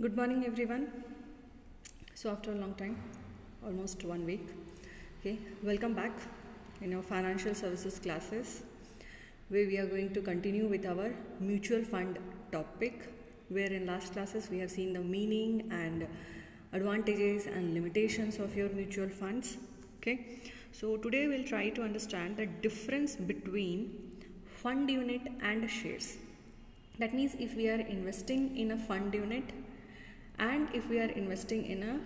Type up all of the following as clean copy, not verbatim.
Good morning, everyone. So, after a long time, almost 1 week, okay, welcome back in our financial services classes, where we are going to continue with our mutual fund topic. Where in last classes we have seen the meaning and advantages and limitations of your mutual funds. Okay, so today we'll try to understand the difference between fund unit and shares. That means if we are investing in a fund unit and if we are investing in a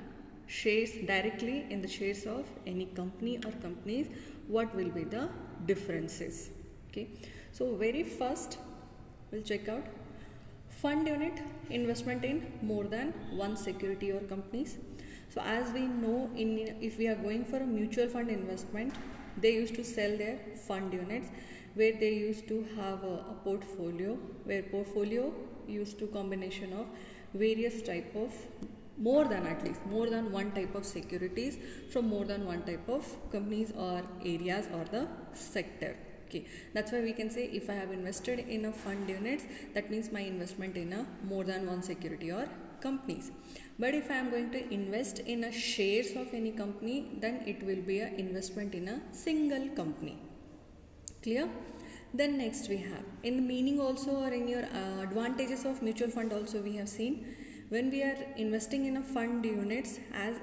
shares directly in the shares of any company or companies, what will be the differences? Okay, so very first we'll check out fund unit, investment in more than one security or companies. So as we know, if we are going for a mutual fund investment, they used to sell their fund units where they used to have a portfolio, where portfolio used to combination of various type of more than one type of securities from more than one type of companies or areas or the sector. Okay, that's why we can say if I have invested in a fund units, that means my investment in a more than one security or companies. But if I am going to invest in a shares of any company, then it will be an investment in a single company. Clear? Then next we have in the meaning also, or in your advantages of mutual fund also, we have seen when we are investing in a fund units, as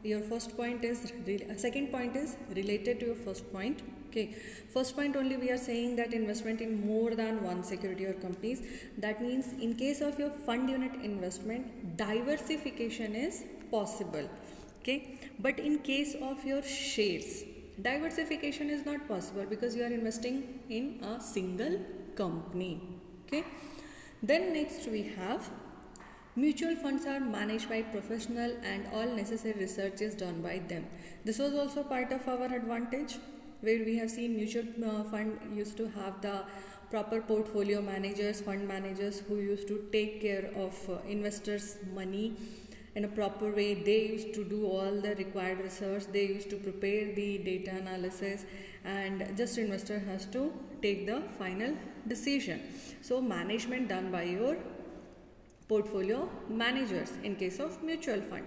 your first point is second point is related to your first point. Okay, first point only we are saying that investment in more than one security or companies. That means in case of your fund unit investment, diversification is possible. Okay, but in case of your shares, diversification is not possible because you are investing in a single company. Okay, then next we have mutual funds are managed by professional and all necessary research is done by them. This was also part of our advantage, where we have seen mutual fund used to have the proper portfolio managers, fund managers who used to take care of investors' money in a proper way. They used to do all the required research, they used to prepare the data analysis, and just investor has to take the final decision. So management done by your portfolio managers in case of mutual fund.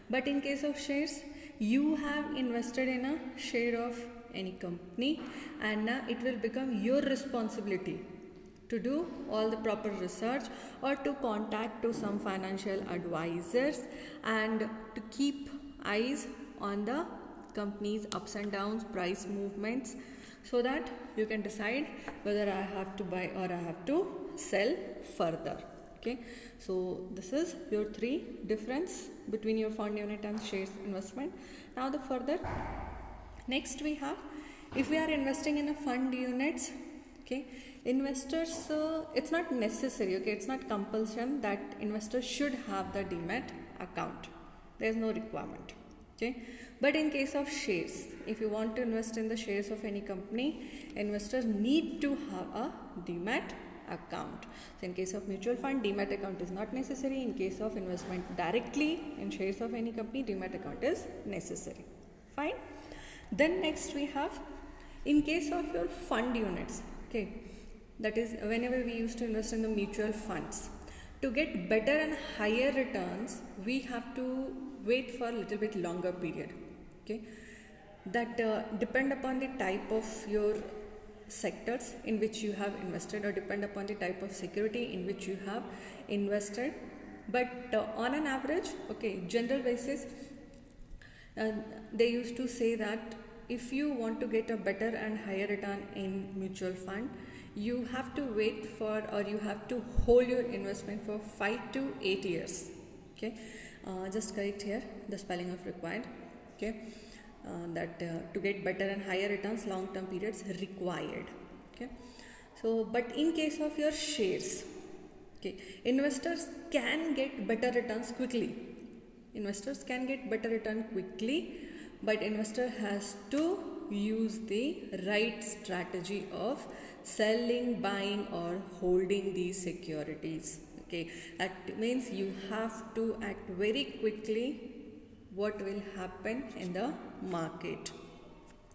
But in case of shares, you have invested in a share of any company, and it will become your responsibility to do all the proper research or to contact to some financial advisors and to keep eyes on the company's ups and downs, price movements, so that you can decide whether I have to buy or I have to sell further. Okay, so this is your three difference between your fund unit and shares investment. Now the further next we have, if we are investing in a fund units, okay, investors, it's not necessary, okay, it's not compulsion that investors should have the demat account. There is no requirement. Okay, but in case of shares, if you want to invest in the shares of any company, investors need to have a demat account. So in case of mutual fund, demat account is not necessary. In case of investment directly in shares of any company, demat account is necessary. Fine. Then next we have, in case of your fund units, okay, that is whenever we used to invest in the mutual funds, to get better and higher returns, we have to wait for a little bit longer period. Okay, that depend upon the type of your sectors in which you have invested, or depend upon the type of security in which you have invested. But on an average, okay, general basis, they used to say that if you want to get a better and higher return in mutual fund, you have to wait for, or you have to hold your investment for 5 to 8 years. Okay, just correct here the spelling of required. Okay, to get better and higher returns, long term periods required. Okay, so but in case of your shares, okay, investors can get better returns quickly. Investors can get better return quickly, but investor has to use the right strategy of selling, buying, or holding these securities. Okay, that means you have to act very quickly what will happen in the market.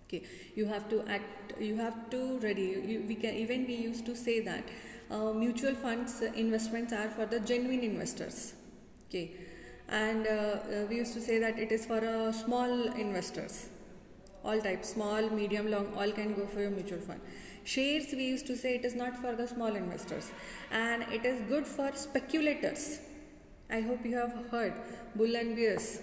Okay, you have to act, you have to ready. We used to say that mutual funds investments are for the genuine investors. Okay, and we used to say that it is for small investors, all types, small, medium, long, all can go for your mutual fund. Shares, we used to say it is not for the small investors, and it is good for speculators. I hope you have heard bull and bears.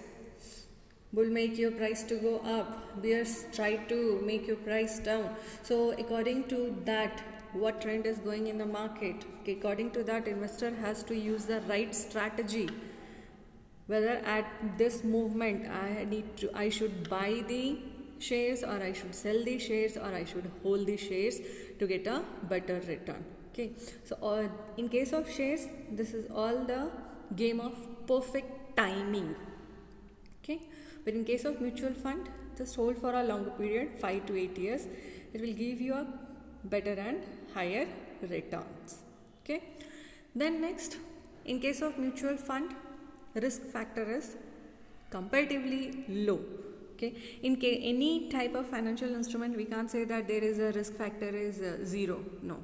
Bull make your price to go up, bears try to make your price down. So according to that, what trend is going in the market, okay, according to that, investor has to use the right strategy, whether at this movement I should buy the shares, or I should sell the shares, or I should hold the shares to get a better return. Okay, so in case of shares, this is all the game of perfect timing. Okay, but in case of mutual fund, just hold for a longer period, 5 to 8 years. It will give you a better and higher returns. Okay, then next, in case of mutual fund, risk factor is comparatively low. Okay, in any type of financial instrument, we can't say that there is a risk factor is zero. No,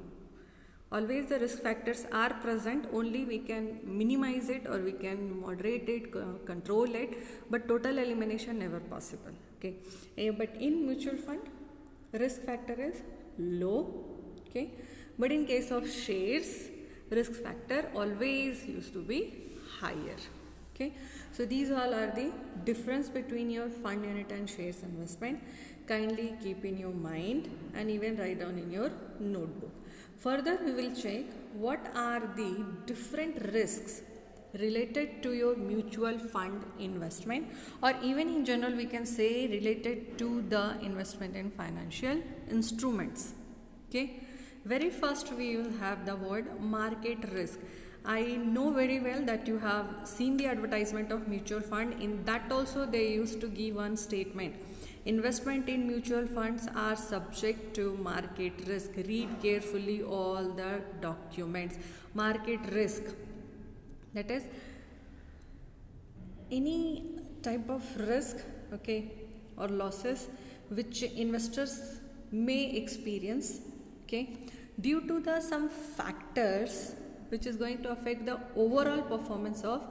always the risk factors are present, only we can minimize it or we can moderate it, control it, but total elimination never possible. Okay, but in mutual fund, risk factor is low. Okay, but in case of shares, risk factor always used to be higher. Okay, so these all are the difference between your fund unit and shares investment. Kindly keep in your mind and even write down in your notebook. Further, we will check what are the different risks related to your mutual fund investment, or even in general we can say related to the investment in financial instruments. Okay, very first we will have the word market risk. I know very well that you have seen the advertisement of mutual fund. In that also they used to give one statement: investment in mutual funds are subject to market risk. Read carefully all the documents. Market risk, that is any type of risk, okay, or losses which investors may experience, okay, due to the some factors which is going to affect the overall performance of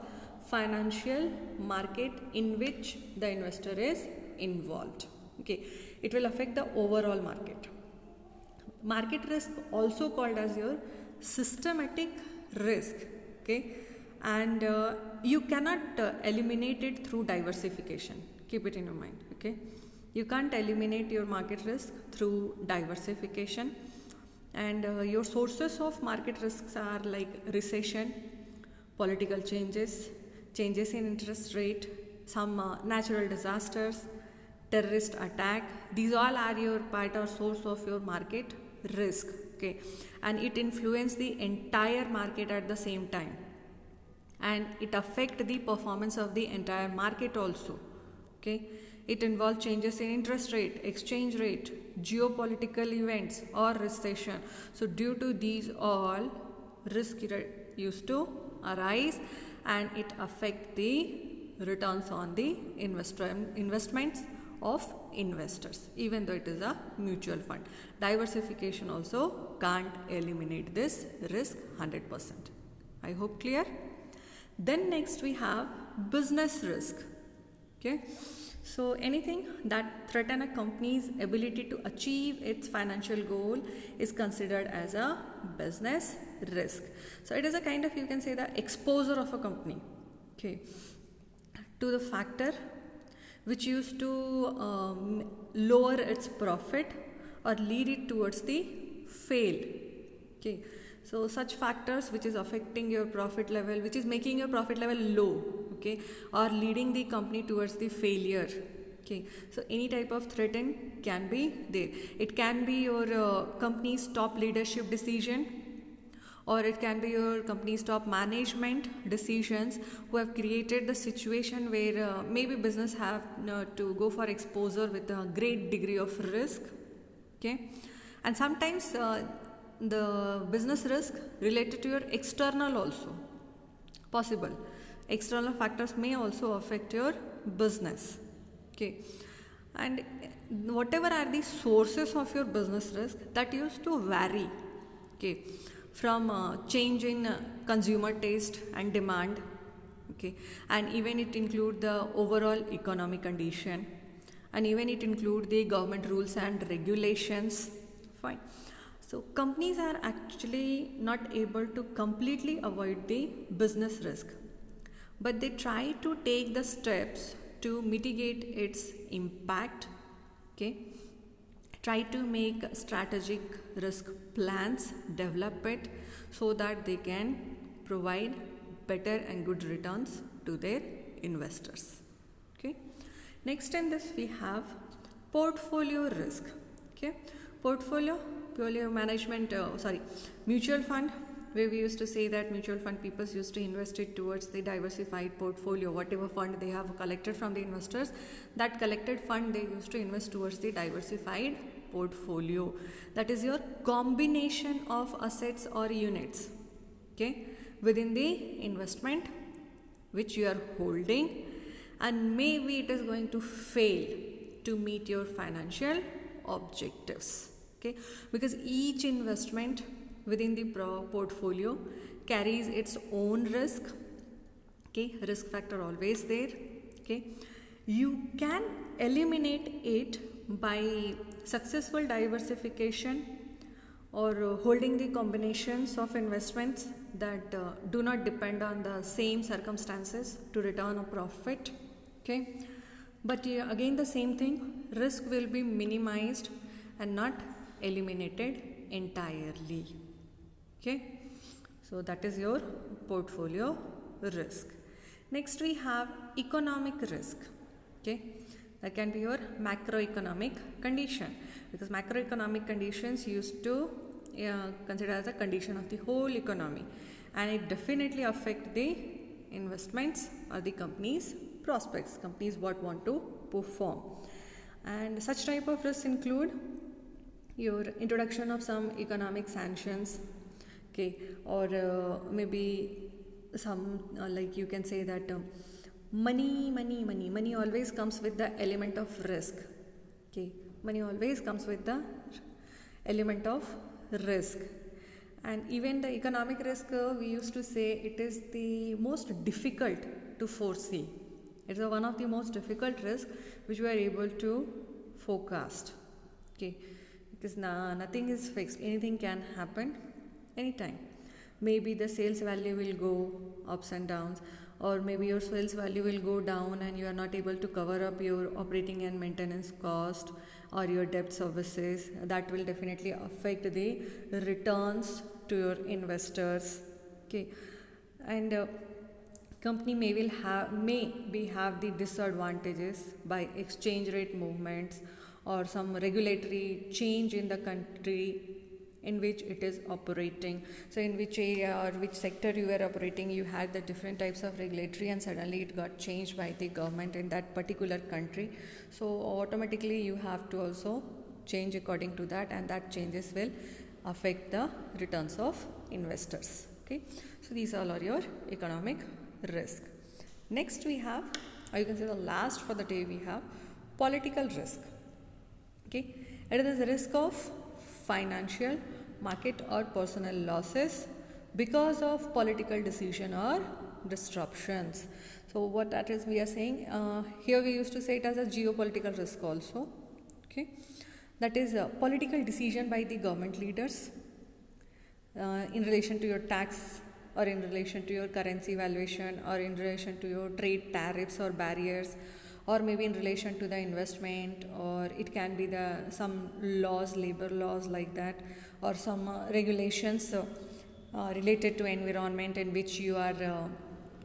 financial market in which the investor is involved. Okay, it will affect the overall market. Market risk also called as your systematic risk. Okay, and you cannot eliminate it through diversification. Keep it in your mind. Okay, you can't eliminate your market risk through diversification. And your sources of market risks are like recession, political changes, changes in interest rate, some natural disasters, terrorist attack. These all are your part or source of your market risk. Okay, and it influences the entire market at the same time, and it affects the performance of the entire market also. Okay, it involves changes in interest rate, exchange rate, geopolitical events or recession. So due to these all, risk used to arise, and it affect the returns on the investments of investors, even though it is a mutual fund. Diversification also can't eliminate this risk 100%. I hope clear. Then next we have business risk. Okay, so anything that threaten a company's ability to achieve its financial goal is considered as a business risk. So it is a kind of, you can say, the exposure of a company, okay, to the factor which used to lower its profit or lead it towards the fail. Okay, so such factors which is affecting your profit level, which is making your profit level low, okay, or leading the company towards the failure. Okay, so any type of threaten can be there. It can be your company's top leadership decision, or it can be your company's top management decisions who have created the situation where maybe business have to go for exposure with a great degree of risk. Okay, and sometimes the business risk related to your external also possible. External factors may also affect your business. Okay, and whatever are the sources of your business risk, that used to vary. Okay, from change in consumer taste and demand, okay, and even it include the overall economic condition, and even it include the government rules and regulations. Fine. So companies are actually not able to completely avoid the business risk, but they try to take the steps to mitigate its impact. Okay, try to make strategic risk plans, develop it so that they can provide better and good returns to their investors. Okay, next in this we have portfolio risk. Okay, portfolio portfolio management, mutual fund, where we used to say that mutual fund people used to invest it towards the diversified portfolio. Whatever fund they have collected from the investors, that collected fund they used to invest towards the diversified portfolio. That is your combination of assets or units, okay, within the investment which you are holding, and maybe it is going to fail to meet your financial objectives. Okay, because each investment within the portfolio carries its own risk. Okay, risk factor always there. Okay, you can eliminate it by successful diversification or holding the combinations of investments that do not depend on the same circumstances to return a profit. Okay, but again the same thing, risk will be minimized and not eliminated entirely. Okay, so that is your portfolio risk. Next we have economic risk. Okay, that can be your macroeconomic condition, because macroeconomic conditions used to consider as a condition of the whole economy, and it definitely affect the investments or the company's prospects, companies what want to perform. And such type of risks include your introduction of some economic sanctions, okay, or maybe some like you can say that money always comes with the element of risk. Okay, money always comes with the element of risk. And even the economic risk, we used to say it is the most difficult to foresee. It's one of the most difficult risks which we are able to forecast. Okay, because nothing is fixed, anything can happen anytime. Maybe the sales value will go ups and downs, or maybe your sales value will go down and you are not able to cover up your operating and maintenance cost or your debt services. That will definitely affect the returns to your investors. Okay, and company may have the disadvantages by exchange rate movements or some regulatory change in the country in which it is operating. So in which area or which sector you are operating, you had the different types of regulatory, and suddenly it got changed by the government in that particular country. So automatically you have to also change according to that, and that changes will affect the returns of investors. Okay, so these all are your economic risk. Next we have, or you can say the last for the day, we have political risk. Okay, it is the risk of financial, market or personal losses because of political decision or disruptions. So what that is we are saying, here we used to say it as a geopolitical risk also. Okay, that is a political decision by the government leaders in relation to your tax, or in relation to your currency valuation, or in relation to your trade tariffs or barriers, or maybe in relation to the investment, or it can be the some laws, labor laws like that, or some regulations related to environment in which you are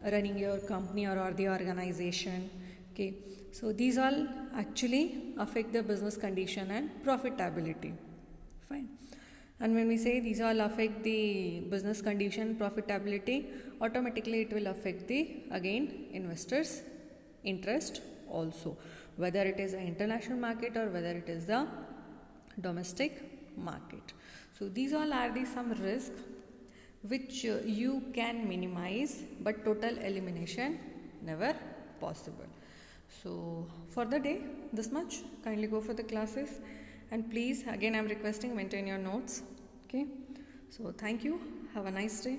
running your company or the organization. Okay, so these all actually affect the business condition and profitability. Fine. And when we say these all affect the business condition, profitability, automatically it will affect the again investors' interest also, whether it is an international market or whether it is the domestic market. So these all are the some risk which you can minimize, but total elimination never possible. So for the day, this much. Kindly go for the classes, and please again I'm requesting maintain your notes. Okay, so thank you, have a nice day.